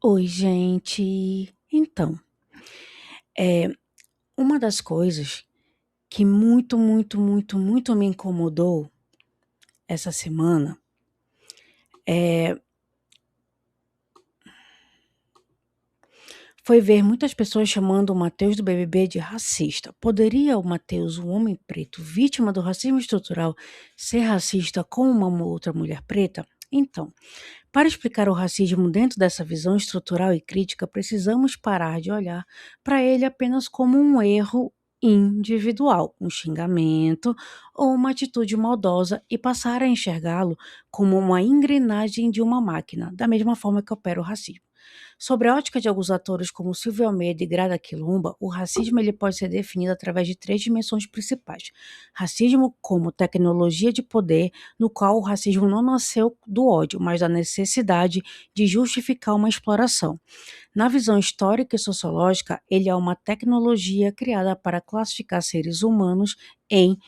Oi, gente. Então, uma das coisas que muito me incomodou essa semana foi ver muitas pessoas chamando o Matheus do BBB de racista. Poderia o Matheus, um homem preto, vítima do racismo estrutural, ser racista com uma outra mulher preta? Então, para explicar o racismo dentro dessa visão estrutural e crítica, precisamos parar de olhar para ele apenas como um erro individual, um xingamento ou uma atitude maldosa e passar a enxergá-lo como uma engrenagem de uma máquina, da mesma forma que opera o racismo. Sobre a ótica de alguns atores como Silvio Almeida e Grada Quilomba, o racismo ele pode ser definido através de três dimensões principais. Racismo como tecnologia de poder, no qual o racismo não nasceu do ódio, mas da necessidade de justificar uma exploração. Na visão histórica e sociológica, ele é uma tecnologia criada para classificar seres humanos em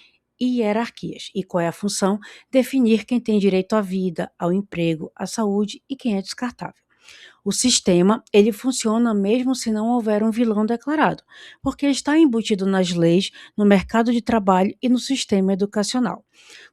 hierarquias. E qual é a função? Definir quem tem direito à vida, ao emprego, à saúde e quem é descartável. O sistema, ele funciona mesmo se não houver um vilão declarado, porque está embutido nas leis, no mercado de trabalho e no sistema educacional.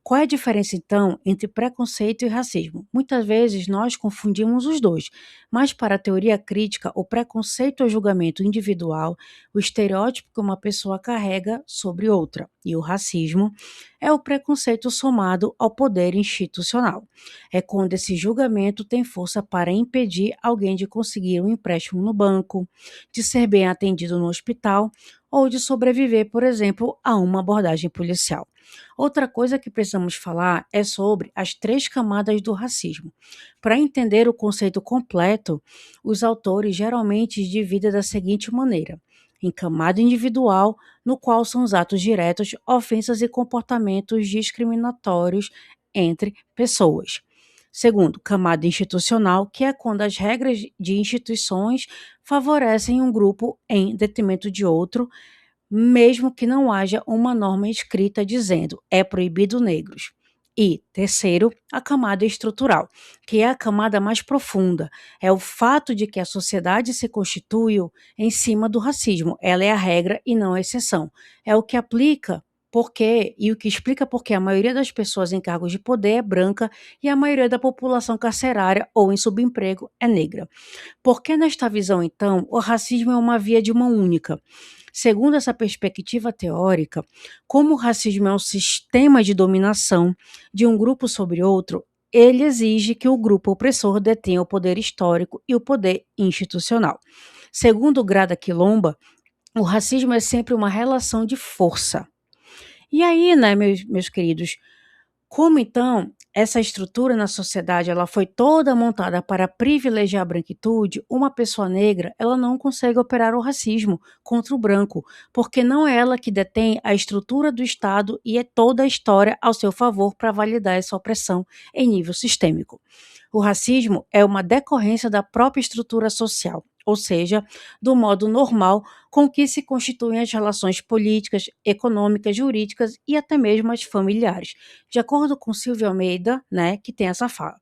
Qual é a diferença, então, entre preconceito e racismo? Muitas vezes nós confundimos os dois, mas para a teoria crítica, o preconceito é o julgamento individual, o estereótipo que uma pessoa carrega sobre outra, e o racismo é o preconceito somado ao poder institucional. É quando esse julgamento tem força para impedir alguém de conseguir um empréstimo no banco, de ser bem atendido no hospital ou de sobreviver, por exemplo, a uma abordagem policial. Outra coisa que precisamos falar é sobre as três camadas do racismo. Para entender o conceito completo, os autores geralmente dividem da seguinte maneira: em camada individual, no qual são os atos diretos, ofensas e comportamentos discriminatórios entre pessoas. Segundo, camada institucional, que é quando as regras de instituições favorecem um grupo em detrimento de outro, mesmo que não haja uma norma escrita dizendo é proibido negros. E, terceiro, a camada estrutural, que é a camada mais profunda. É o fato de que a sociedade se constituiu em cima do racismo. Ela é a regra e não a exceção. É o que aplica porque e o que explica porque a maioria das pessoas em cargos de poder é branca e a maioria da população carcerária ou em subemprego é negra. Porque nesta visão, então, o racismo é uma via de mão única. Segundo essa perspectiva teórica, como o racismo é um sistema de dominação de um grupo sobre outro, ele exige que o grupo opressor detenha o poder histórico e o poder institucional. Segundo Grada Quilomba, o racismo é sempre uma relação de força. E aí, né, meus queridos, como então essa estrutura na sociedade ela foi toda montada para privilegiar a branquitude, uma pessoa negra ela não consegue operar o racismo contra o branco, porque não é ela que detém a estrutura do Estado e é toda a história ao seu favor para validar essa opressão em nível sistêmico. O racismo é uma decorrência da própria estrutura social, ou seja, do modo normal com que se constituem as relações políticas, econômicas, jurídicas e até mesmo as familiares, de acordo com Silvio Almeida, né, que tem essa fala.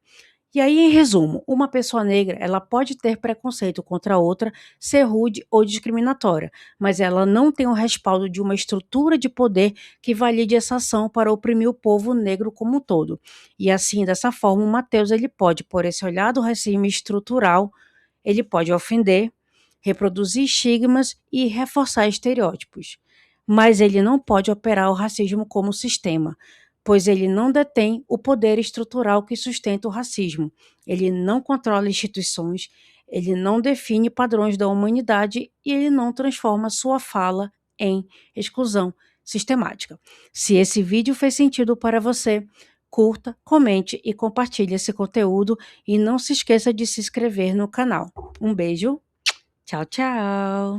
E aí, em resumo, uma pessoa negra, ela pode ter preconceito contra outra, ser rude ou discriminatória, mas ela não tem o respaldo de uma estrutura de poder que valide essa ação para oprimir o povo negro como um todo. E assim, dessa forma, o Mateus, ele pode, por esse olhar do racismo estrutural, ele pode ofender, reproduzir estigmas e reforçar estereótipos. Mas ele não pode operar o racismo como sistema, pois ele não detém o poder estrutural que sustenta o racismo. Ele não controla instituições, ele não define padrões da humanidade e ele não transforma sua fala em exclusão sistemática. Se esse vídeo fez sentido para você, curta, comente e compartilhe esse conteúdo e não se esqueça de se inscrever no canal. Um beijo, tchau, tchau!